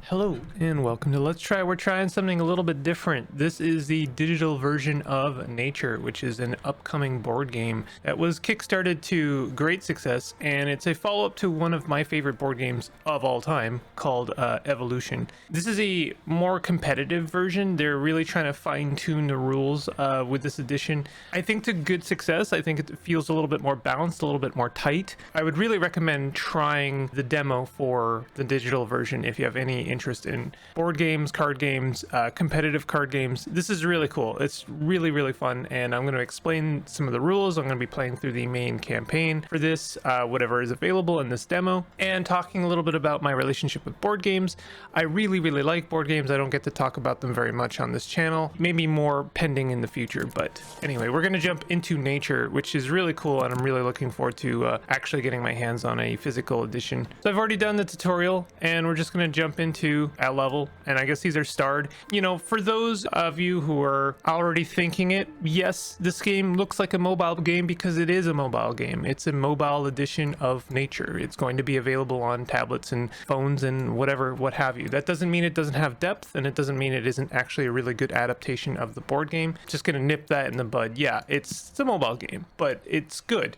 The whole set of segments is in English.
Hello and welcome to Let's Try. We're trying something a little bit different. This is the digital version of Nature, which is an upcoming board game that was kickstarted to great success, and it's a follow-up to one of my favorite board games of all time called Evolution. This is a more competitive version. They're really trying to fine-tune the rules with this edition. I think to good success. I think it feels a little bit more balanced, a little bit more tight. I would really recommend trying the demo for the digital version if you have any interest in board games, card games, competitive card games. This is really cool. It's really fun, and I'm going to explain some of the rules. I'm going to be playing through the main campaign for this, whatever is available in this demo, and talking a little bit about my relationship with board games. I really like board games. I don't get to talk about them very much on this channel, maybe more pending in the future, but anyway, we're going to jump into Nature, which is really cool, and I'm really looking forward to actually getting my hands on a physical edition. So I've already done the tutorial, and we're just going to jump into at level, and I guess these are starred. You know, for those of you who are already thinking it, yes, this game looks like a mobile game because it is a mobile game. It's a mobile edition of Nature. It's going to be available on tablets and phones and whatever, what have you. That doesn't mean it doesn't have depth, and it doesn't mean it isn't actually a really good adaptation of the board game. Just gonna nip that in the bud. Yeah, it's a mobile game, but it's good.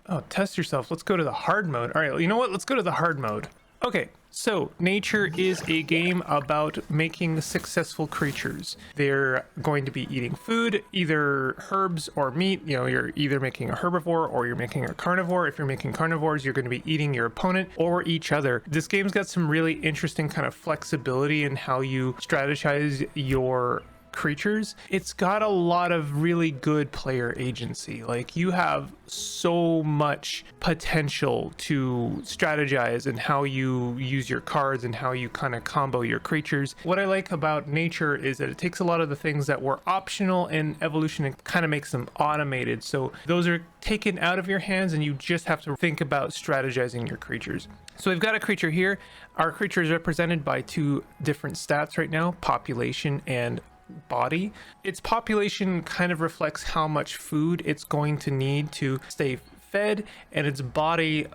Oh, test yourself. Let's go to the hard mode. All right, you know what? Let's go to the hard mode. Okay, so Nature is a game about making successful creatures. They're going to be eating food, either herbs or meat. You know, you're either making a herbivore or you're making a carnivore. If you're making carnivores, you're going to be eating your opponent or each other. This game's got some really interesting kind of flexibility in how you strategize your creatures. It's got a lot of really good player agency. Like, you have so much potential to strategize and how you use your cards and how you kind of combo your creatures. What I like about Nature is that it takes a lot of the things that were optional in Evolution and kind of makes them automated. So those are taken out of your hands and you just have to think about strategizing your creatures. So we've got a creature here. Our creature is represented by two different stats right now, population and body. Its population kind of reflects how much food it's going to need to stay fed, and its body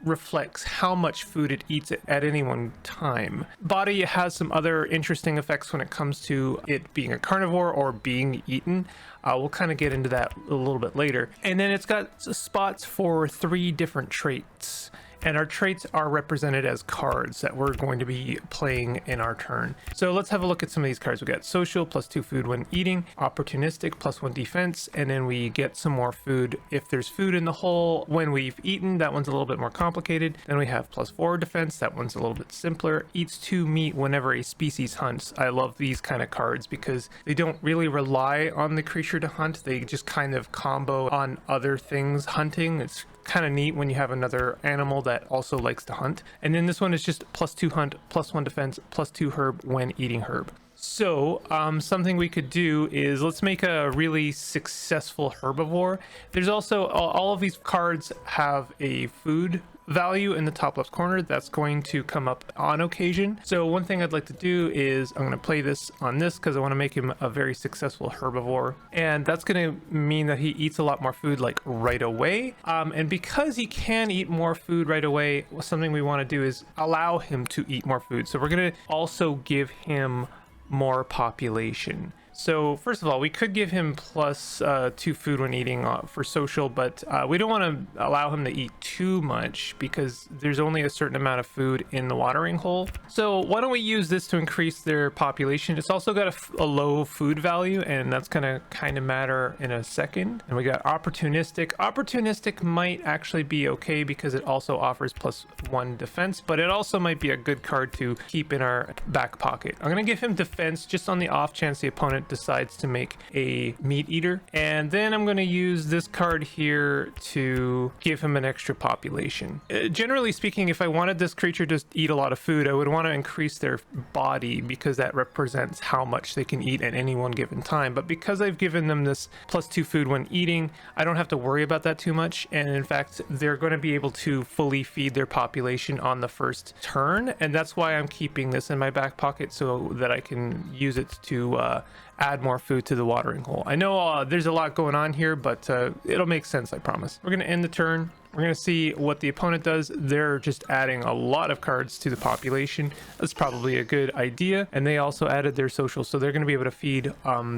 reflects how much food it eats at any one time. Body has some other interesting effects when it comes to it being a carnivore or being eaten. We'll kind of get into that a little bit later. And then it's got spots for 3 different traits. And our traits are represented as cards that we're going to be playing in our turn. So let's have a look at some of these cards. We got social, +2 food when eating, opportunistic, +1 defense, and then we get some more food if there's food in the hole when we've eaten. That one's a little bit more complicated. Then we have +4 defense. That one's a little bit simpler. Eats 2 meat whenever a species hunts. I love these kind of cards because they don't really rely on the creature to hunt. They just kind of combo on other things hunting. It's kind of neat when you have another animal that also likes to hunt. And then this one is just +2 hunt, +1 defense, +2 herb when eating herb. So something we could do is let's make a really successful herbivore. There's also all of these cards have a food value in the top left corner that's going to come up on occasion. So one thing I'd like to do is I'm going to play this on this because I want to make him a very successful herbivore, and that's going to mean that he eats a lot more food like right away, and because he can eat more food right away, something we want to do is allow him to eat more food. So we're going to also give him more population. So first of all, we could give him +2 food when eating for social, but we don't want to allow him to eat too much because there's only a certain amount of food in the watering hole. So why don't we use this to increase their population? It's also got a low food value, and that's going to kind of matter in a second. And we got opportunistic. Opportunistic might actually be okay because it also offers +1 defense, but it also might be a good card to keep in our back pocket. I'm going to give him defense just on the off chance the opponent decides to make a meat eater, and then I'm going to use this card here to give him an extra population. Generally speaking, if I wanted this creature to eat a lot of food, I would want to increase their body because that represents how much they can eat at any one given time. But because I've given them this +2 food when eating, I don't have to worry about that too much, and in fact they're going to be able to fully feed their population on the first turn, and that's why I'm keeping this in my back pocket so that I can use it to add more food to the watering hole. I know there's a lot going on here, but it'll make sense, I promise. We're going to end the turn. We're going to see what the opponent does. They're just adding a lot of cards to the population. That's probably a good idea. And they also added their social, so they're going to be able to feed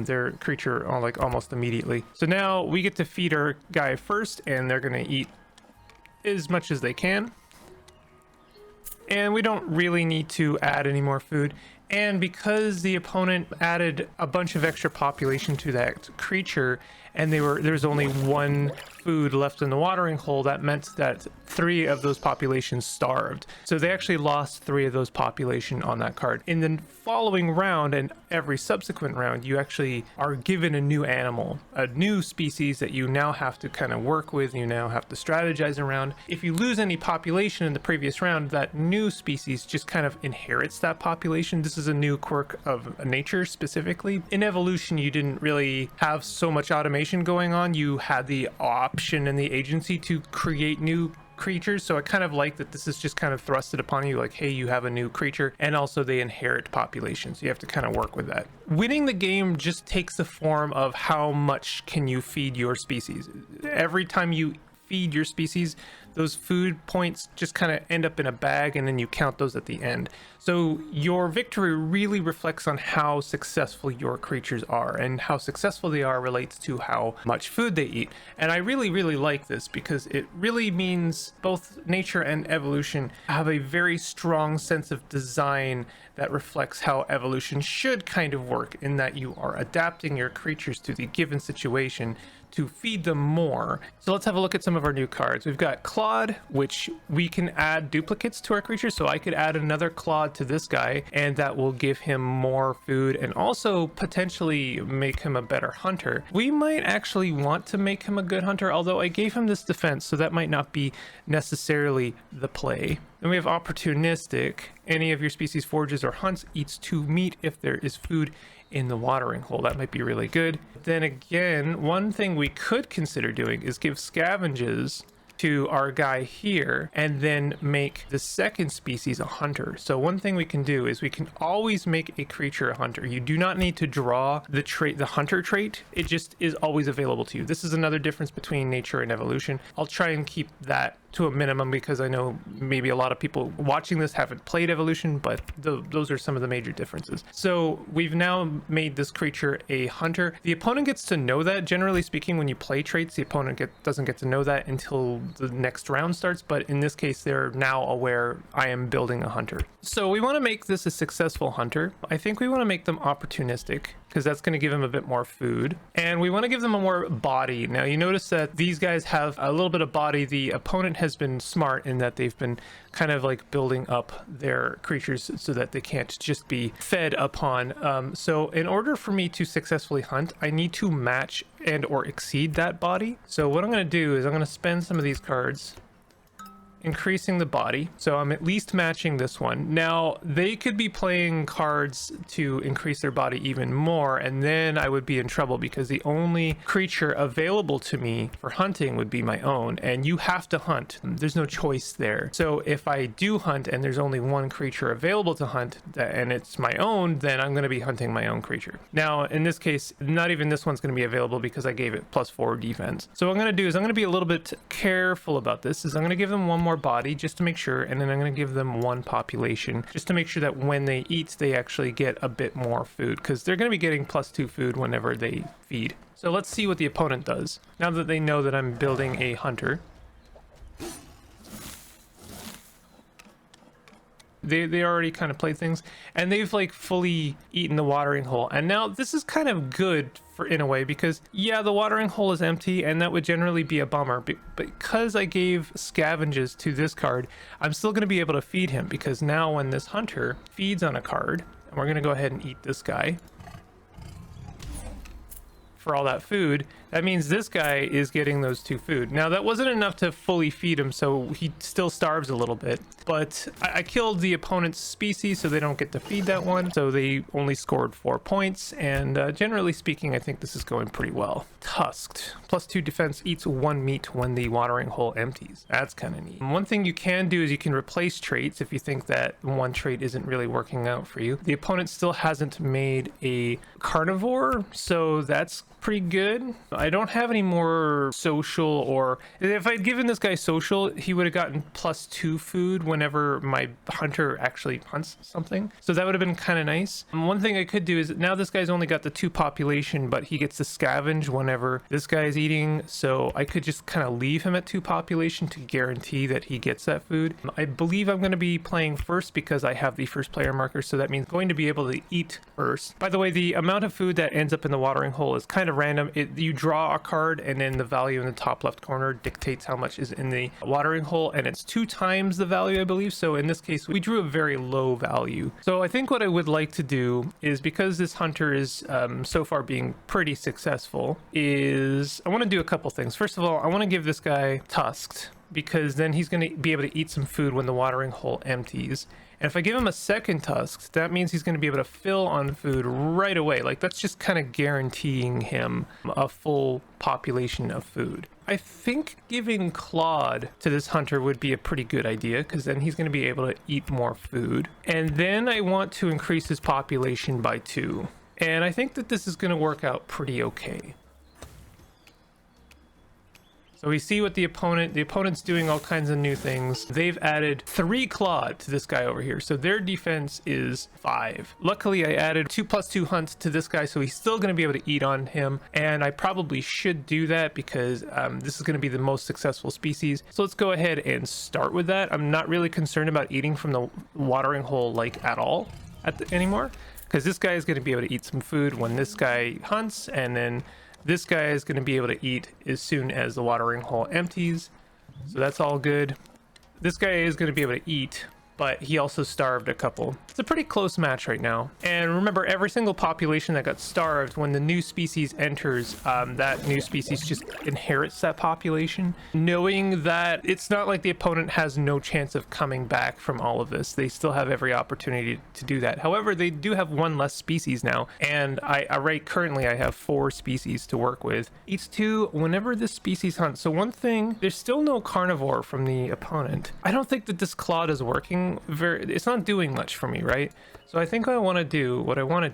their creature like almost immediately. So now we get to feed our guy first, and they're going to eat as much as they can. And we don't really need to add any more food. And because the opponent added a bunch of extra population to that creature, and there's only one food left in the watering hole, that meant that 3 of those populations starved. So they actually lost 3 of those population on that card. In the following round and every subsequent round, you actually are given a new animal, a new species that you now have to kind of work with, you now have to strategize around. If you lose any population in the previous round, that new species just kind of inherits that population. This is a new quirk of nature specifically. In evolution, you didn't really have so much automation going on. You had the option and the agency to create new creatures, so I kind of like that this is just kind of thrusted upon you, like, hey, you have a new creature, and also they inherit populations. You have to kind of work with that. Winning the game just takes the form of how much can you feed your species. Every time you feed your species, those food points just kind of end up in a bag, and then you count those at the end. So your victory really reflects on how successful your creatures are, and how successful they are relates to how much food they eat. And I really like this, because it really means both nature and evolution have a very strong sense of design that reflects how evolution should kind of work, in that you are adapting your creatures to the given situation to feed them more. So let's have a look at some of our new cards. We've got Claude, which we can add duplicates to our creatures. So I could add another Claude to this guy, and that will give him more food and also potentially make him a better hunter. We might actually want to make him a good hunter, although I gave him this defense, so that might not be necessarily the play. Then we have opportunistic. Any of your species forages or hunts, eats 2 meat if there is food in the watering hole. That might be really good. Then again, one thing we could consider doing is give scavenges to our guy here, and then make the second species a hunter. So one thing we can do is we can always make a creature a hunter. You do not need to draw the trait, the hunter trait. It just is always available to you. This is another difference between nature and evolution. I'll try and keep that to a minimum, because I know maybe a lot of people watching this haven't played evolution, but those are some of the major differences. So we've now made this creature a hunter. The opponent gets to know that. Generally speaking, when you play traits, the opponent doesn't get to know that until the next round starts, but in this case, they're now aware I am building a hunter. So we want to make this a successful hunter. I think we want to make them opportunistic, because that's going to give them a bit more food, and we want to give them a more body. Now you notice that these guys have a little bit of body. The opponent has been smart in that they've been kind of like building up their creatures so that they can't just be fed upon. So in order for me to successfully hunt, I need to match and or exceed that body. So what I'm going to do is I'm going to spend some of these cards increasing the body, so I'm at least matching this one. Now they could be playing cards to increase their body even more, and then I would be in trouble, because the only creature available to me for hunting would be my own, and you have to hunt. There's no choice there. So if I do hunt and there's only one creature available to hunt, and it's my own, then I'm going to be hunting my own creature. Now in this case, not even this one's going to be available, because I gave it +4 defense. So what I'm going to do is I'm going to be a little bit careful about this. I'm going to give them one more body just to make sure, and then I'm going to give them 1 population just to make sure that when they eat, they actually get a bit more food, because they're going to be getting +2 food whenever they feed. So let's see what the opponent does now that they know that I'm building a hunter. They already kind of played things, and they've like fully eaten the watering hole. And now this is kind of good for, in a way, because yeah, the watering hole is empty, and that would generally be a bummer, but because I gave scavenges to this card, I'm still going to be able to feed him, because now when this hunter feeds on a card, and we're going to go ahead and eat this guy. for all that food, that means this guy is getting those 2 food. Now that wasn't enough to fully feed him, so he still starves a little bit, but I killed the opponent's species so they don't get to feed that one, so they only scored 4 points, and generally speaking I think this is going pretty well. Tusked, +2 defense, eats 1 meat when the watering hole empties. That's kind of neat. One thing you can do is you can replace traits if you think that one trait isn't really working out for you. The opponent still hasn't made a carnivore, so that's pretty good. I don't have any more social, or if I'd given this guy social, he would have gotten +2 food whenever my hunter actually hunts something, so that would have been kind of nice. One thing I could do is, now this guy's only got the 2 population, but he gets to scavenge whenever this guy is eating, so I could just kind of leave him at 2 population to guarantee that he gets that food. I believe I'm going to be playing first because I have the first player marker, so that means going to be able to eat first. By the way, the amount of food that ends up in the watering hole is kind of random. You draw a card and then the value in the top left corner dictates how much is in the watering hole, and it's 2 times the value, I believe. So in this case we drew a very low value. So I think what I would like to do is, because this hunter is so far being pretty successful, is I want to do a couple things. First of all, I want to give this guy tusked, because then he's going to be able to eat some food when the watering hole empties. And if I give him a second tusk, that means he's going to be able to fill on food right away. Like, that's just kind of guaranteeing him a full population of food. I think giving Claude to this hunter would be a pretty good idea, because then he's going to be able to eat more food. And then I want to increase his population by 2. And I think that this is going to work out pretty okay. So we see what the opponent's doing all kinds of new things. They've added 3 Claude to this guy over here, so their defense is 5. Luckily I added 2+2 hunt to this guy, so he's still going to be able to eat on him, and I probably should do that because this is going to be the most successful species. So let's go ahead and start with that. I'm not really concerned about eating from the watering hole like at all anymore, because this guy is going to be able to eat some food when this guy hunts, and then this guy is going to be able to eat as soon as the watering hole empties. So that's all good. This guy is going to be able to eat, but he also starved a couple. It's a pretty close match right now. And remember, every single population that got starved, when the new species enters, that new species just inherits that population, knowing that it's not like the opponent has no chance of coming back from all of this. They still have every opportunity to do that. However, they do have 1 less species now, and currently I have 4 species to work with. Each 2 whenever this species hunts. So one thing, there's still no carnivore from the opponent. I don't think that this Claude is working it's not doing much for me, right? So I think what I want to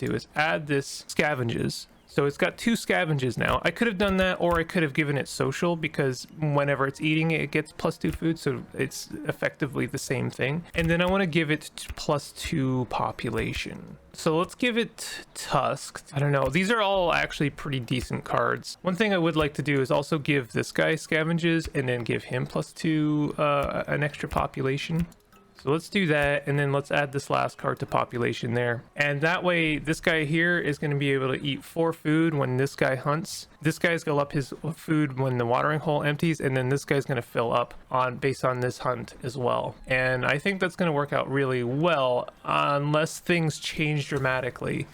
do is add this scavenges. So it's got 2 scavenges now. I could have done that, or I could have given it social, because whenever it's eating it gets +2 food, so it's effectively the same thing. And then I want to give it +2 population. So let's give it tusked. I don't know, these are all actually pretty decent cards. One thing I would like to do is also give this guy scavenges and then give him +2 an extra population. So let's do that, and then let's add this last card to population there. And that way, this guy here is going to be able to eat 4 food when this guy hunts. This guy's going to up his food when the watering hole empties, and then this guy's going to fill up based on this hunt as well. And I think that's going to work out really well, unless things change dramatically.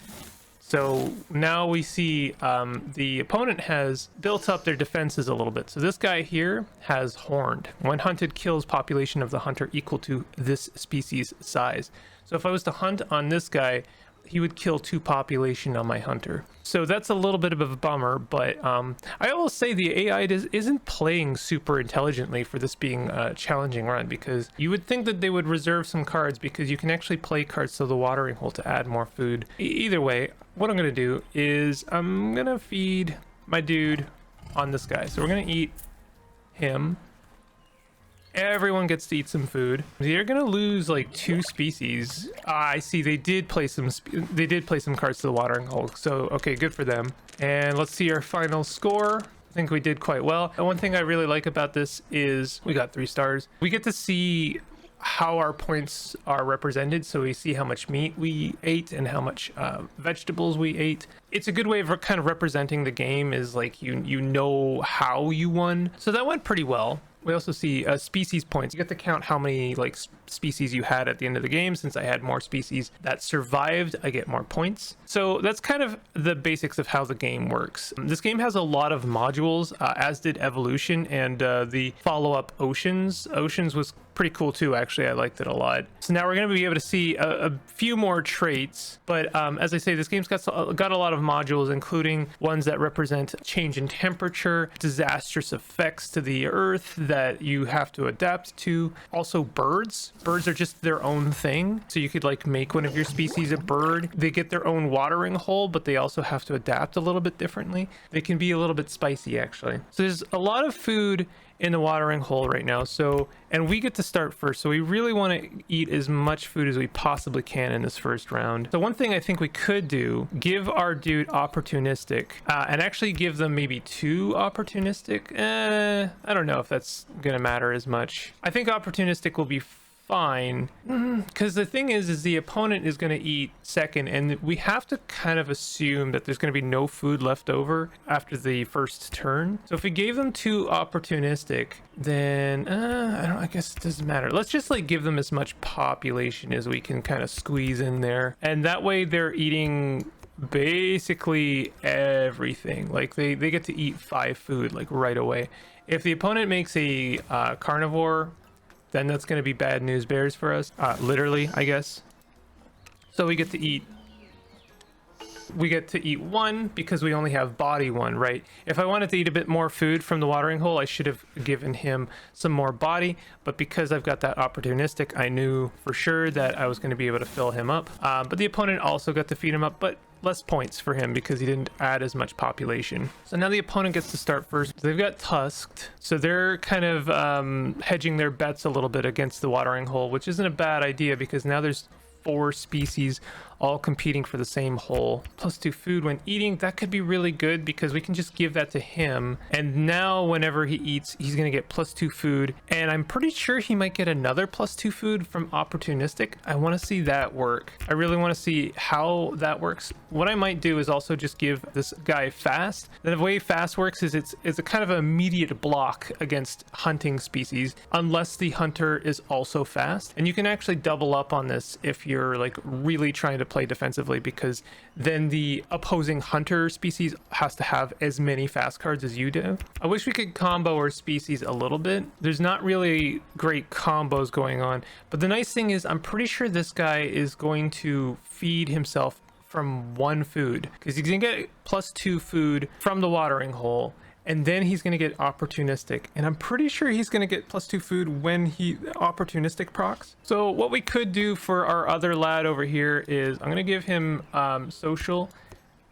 So now we see the opponent has built up their defenses a little bit. So this guy here has horned. When hunted, kills population of the hunter equal to this species size. So if I was to hunt on this guy, he would kill 2 population on my hunter. So that's a little bit of a bummer, but I will say the AI isn't playing super intelligently for this being a challenging run, because you would think that they would reserve some cards, because you can actually play cards to the watering hole to add more food. Either way, what I'm going to do is I'm going to feed my dude on this guy. So we're going to eat him. Everyone gets to eat some food. They're gonna lose like 2 species. I see they did play some cards to the watering hole, so okay, good for them. And let's see our final score. I think we did quite well. And one thing I really like about this is we got 3 stars. We get to see how our points are represented, so we see how much meat we ate and how much vegetables we ate. It's a good way of kind of representing the game, is like you know how you won. So that went pretty well. We also see species points. You get to count how many like species you had at the end of the game. Since I had more species that survived, I get more points. So that's kind of the basics of how the game works. This game has a lot of modules, as did Evolution, and the follow-up Oceans. Oceans was pretty cool too, actually. I liked it a lot. So now we're going to be able to see a few more traits, but as I say, this game's got a lot of modules, including ones that represent change in temperature, disastrous effects to the earth that you have to adapt to. Also birds are just their own thing, so you could like make one of your species a bird. They get their own watering hole, but they also have to adapt a little bit differently. They can be a little bit spicy, actually. So there's a lot of food in the watering hole right now, so, and we get to start first, so we really want to eat as much food as we possibly can in this first round. So one thing I think we could do, give our dude opportunistic, and actually give them maybe 2 opportunistic. I don't know if that's gonna matter as much. I think opportunistic will be fine, because the thing is the opponent is going to eat second, and we have to kind of assume that there's going to be no food left over after the first turn. So if we gave them 2 opportunistic, then I guess it doesn't matter. Let's just like give them as much population as we can kind of squeeze in there, and that way they're eating basically everything. Like they get to eat 5 food like right away. If the opponent makes a carnivore, then that's going to be bad news bears for us, literally, I guess. So we get to eat 1 because we only have body 1, right? If I wanted to eat a bit more food from the watering hole, I should have given him some more body, but because I've got that opportunistic, I knew for sure that I was going to be able to fill him up. But the opponent also got to feed him up, but less points for him because he didn't add as much population. So now the opponent gets to start first. They've got tusked, so they're kind of hedging their bets a little bit against the watering hole, which isn't a bad idea because now there's 4 species all competing for the same hole. +2 food when eating, that could be really good because we can just give that to him, and now whenever he eats, he's gonna get +2 food, and I'm pretty sure he might get another +2 food from opportunistic. I want to see that work. I really want to see how that works. What I might do is also just give this guy fast. The way fast works is it's a kind of immediate block against hunting species unless the hunter is also fast, and you can actually double up on this if you're like really trying to play defensively, because then the opposing hunter species has to have as many fast cards as you do. I wish we could combo our species a little bit. There's not really great combos going on, but the nice thing is I'm pretty sure this guy is going to feed himself from 1 food because he's gonna get +2 food from the watering hole, and then he's going to get opportunistic, and I'm pretty sure he's going to get +2 food when he opportunistic procs. So what we could do for our other lad over here is I'm going to give him social,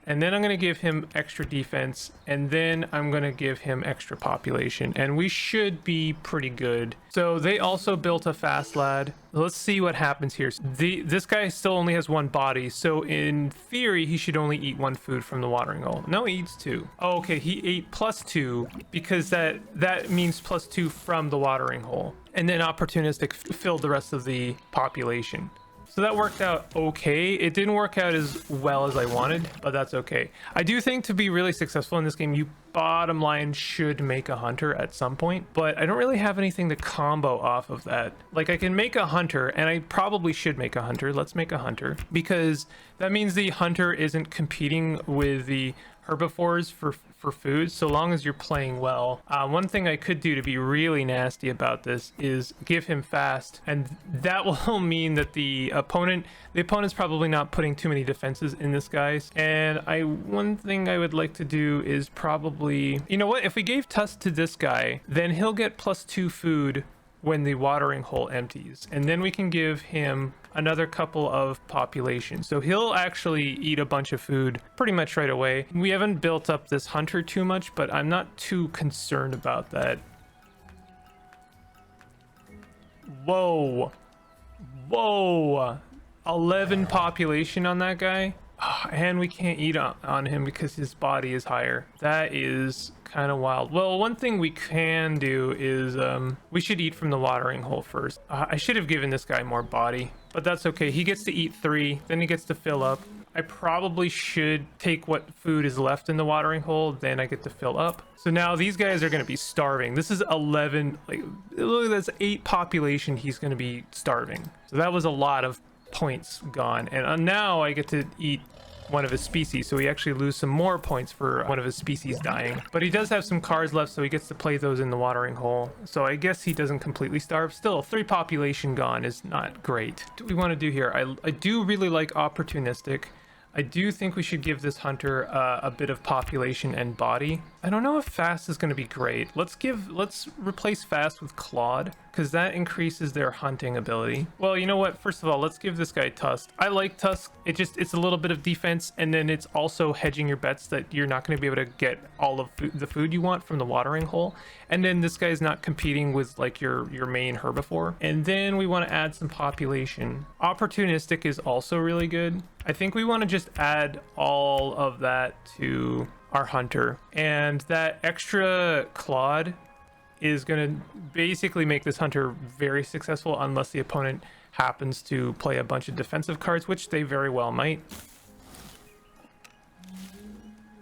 and then I'm going to give him extra defense, and then I'm going to give him extra population, and we should be pretty good. So they also built a fast lad. Let's see what happens here. This guy still only has 1 body, so in theory he should only eat 1 food from the watering hole. No, he eats 2. Oh, okay, he ate +2 because that means +2 from the watering hole, and then opportunistic filled the rest of the population. So that worked out okay. It didn't work out as well as I wanted, but that's okay. I do think to be really successful in this game, you bottom line should make a hunter at some point, but I don't really have anything to combo off of that. Like I can make a hunter, and I probably should make a hunter. Let's make a hunter, because that means the hunter isn't competing with the herbivores for food, so long as you're playing well. One thing I could do to be really nasty about this is give him fast, and that will mean that the opponent's probably not putting too many defenses in this guy's. And one thing I would like to do is probably, you know what, if we gave tusk to this guy, then he'll get +2 food when the watering hole empties, and then we can give him another couple of population, so he'll actually eat a bunch of food pretty much right away. We haven't built up this hunter too much, but I'm not too concerned about that. Whoa, 11 population on that guy. And we can't eat on him because his body is higher. That is kind of wild. Well, one thing we can do is we should eat from the watering hole first. I should have given this guy more body, but that's okay. He gets to eat 3, then he gets to fill up. I probably should take what food is left in the watering hole, then I get to fill up. So now these guys are going to be starving. This is 11, like, look, that's 8 population. He's going to be starving. So that was a lot of points gone. And now I get to eat one of his species, so we actually lose some more points for one of his species dying. But he does have some cards left, so he gets to play those in the watering hole. So I guess he doesn't completely starve. Still, 3 population gone is not great. What do we want to do here? I do really like opportunistic. I do think we should give this hunter a bit of population and body. I don't know if fast is going to be great. Let's replace fast with clawed, because that increases their hunting ability. Well, you know what? First of all, let's give this guy tusk. I like tusk. It's a little bit of defense, and then it's also hedging your bets that you're not going to be able to get all of the food you want from the watering hole. And then this guy's not competing with like your main herbivore. And then we want to add some population. Opportunistic is also really good. I think we want to just add all of that to our hunter, and that extra clawed is going to basically make this hunter very successful unless the opponent happens to play a bunch of defensive cards, which they very well might.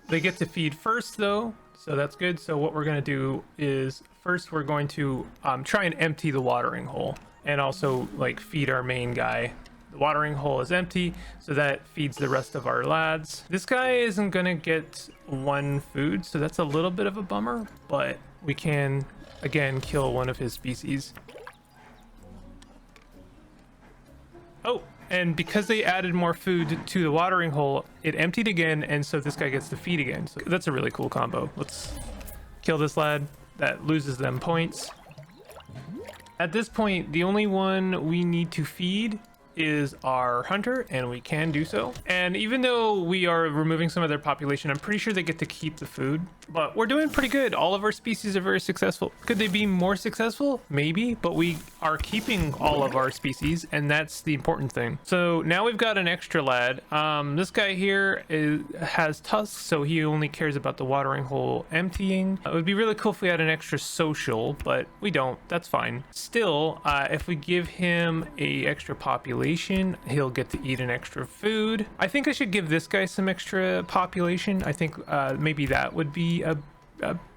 They get to feed first though, so that's good. So what we're going to do is first we're going to try and empty the watering hole, and also like feed our main guy. The watering hole is empty, so that feeds the rest of our lads. This guy isn't gonna get 1 food, so that's a little bit of a bummer, but we can again kill one of his species. Oh, and because they added more food to the watering hole, it emptied again, and so this guy gets to feed again. So that's a really cool combo. Let's kill this lad. That loses them points. At this point, the only one we need to feed is our hunter, and we can do so. And even though we are removing some of their population, I'm pretty sure they get to keep the food, but we're doing pretty good. All of our species are very successful. Could they be more successful? Maybe, but we are keeping all of our species, and that's the important thing. So now we've got an extra lad. This guy here has tusks, so he only cares about the watering hole emptying. It would be really cool if we had an extra social, but we don't. That's fine. Still, if we give him a extra population, he'll get to eat an extra food. I think I should give this guy some extra population. I think maybe that would be a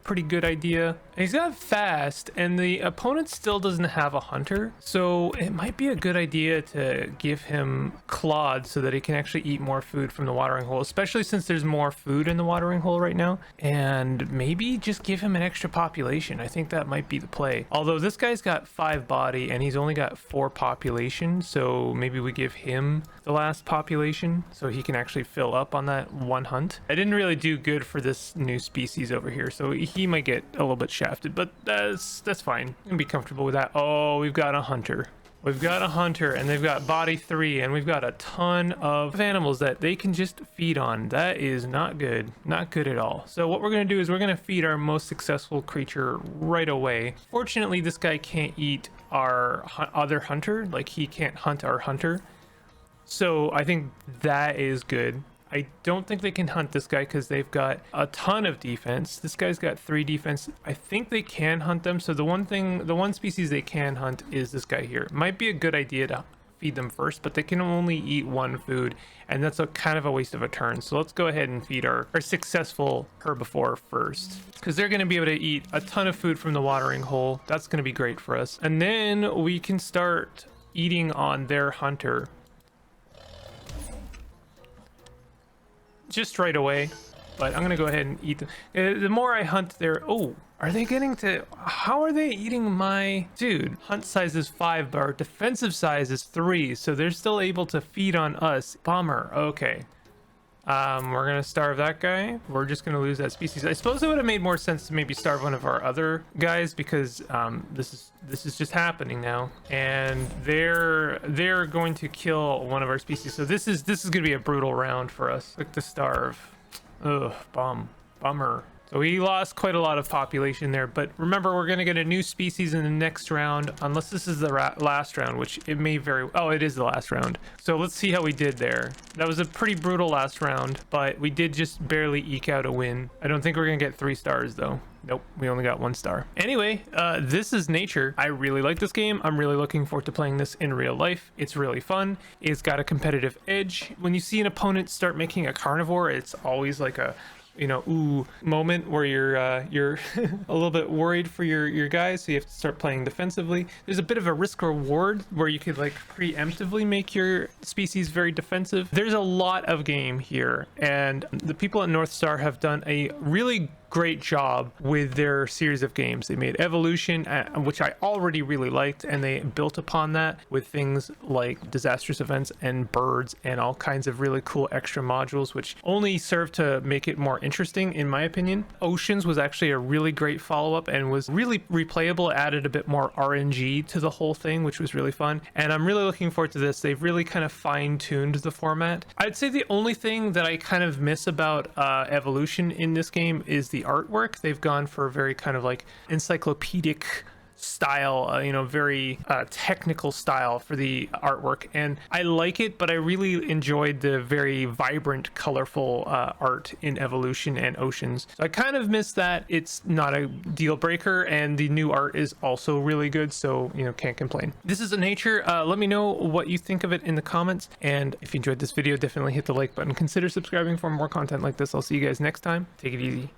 pretty good idea. And he's got fast, and the opponent still doesn't have a hunter, so it might be a good idea to give him clawed so that he can actually eat more food from the watering hole, especially since there's more food in the watering hole right now. And maybe just give him an extra population. I think that might be the play. Although this guy's got 5 body and he's only got 4 population, so maybe we give him the last population so he can actually fill up on that 1 hunt. I didn't really do good for this new species over here, so he might get a little bit shafted, but that's fine. You can be comfortable with that. Oh, we've got a hunter. We've got a hunter, and they've got body 3, and we've got a ton of animals that they can just feed on. That is not good. Not good at all. So what we're going to do is we're going to feed our most successful creature right away. Fortunately, this guy can't eat our other hunter. Like, he can't hunt our hunter. So I think that is good. I don't think they can hunt this guy because they've got a ton of defense. This guy's got 3 defense. I think they can hunt them. So the one species they can hunt is this guy here. Might be a good idea to feed them first, but they can only eat 1 food, and that's a kind of a waste of a turn. So let's go ahead and feed our successful herbivore first, because they're going to be able to eat a ton of food from the watering hole. That's going to be great for us. And then we can start eating on their hunter just right away, but I'm gonna go ahead and eat them. The more I hunt their... Oh, are they getting to... How are they eating my... Dude, hunt size is 5, but our defensive size is 3, so they're still able to feed on us. Bummer. Okay. We're gonna starve that guy. We're just gonna lose that species. I suppose it would have made more sense to maybe starve one of our other guys, because this is just happening now, and they're going to kill one of our species. So this is gonna be a brutal round for us. Look, to starve. Ugh, bummer. So we lost quite a lot of population there, but remember, we're going to get a new species in the next round, unless this is the last round, which it may very... Oh, it is the last round. So let's see how we did there. That was a pretty brutal last round, but we did just barely eke out a win. I don't think we're going to get 3 stars, though. Nope, we only got 1 star. Anyway, this is Nature. I really like this game. I'm really looking forward to playing this in real life. It's really fun. It's got a competitive edge. When you see an opponent start making a carnivore, it's always like a ooh moment where you're a little bit worried for your guys, so you have to start playing defensively. There's a bit of a risk reward where you could like preemptively make your species very defensive. There's a lot of game here, and the people at North Star have done a really great job with their series of games. They made Evolution, which I already really liked, and they built upon that with things like disastrous events and birds and all kinds of really cool extra modules, which only serve to make it more interesting, in my opinion. Oceans was actually a really great follow-up and was really replayable, added a bit more RNG to the whole thing, which was really fun. And I'm really looking forward to this. They've really kind of fine-tuned the format. I'd say the only thing that I kind of miss about Evolution in this game is the artwork. They've gone for a very kind of like encyclopedic style, very technical style for the artwork, and I like it, but I really enjoyed the very vibrant, colorful art in Evolution and Oceans. So I kind of miss that. It's not a deal breaker, and the new art is also really good, so can't complain. This is a Nature. Let me know what you think of it in the comments, and if you enjoyed this video, definitely hit the like button. Consider subscribing for more content like this. I'll see you guys next time. Take it easy.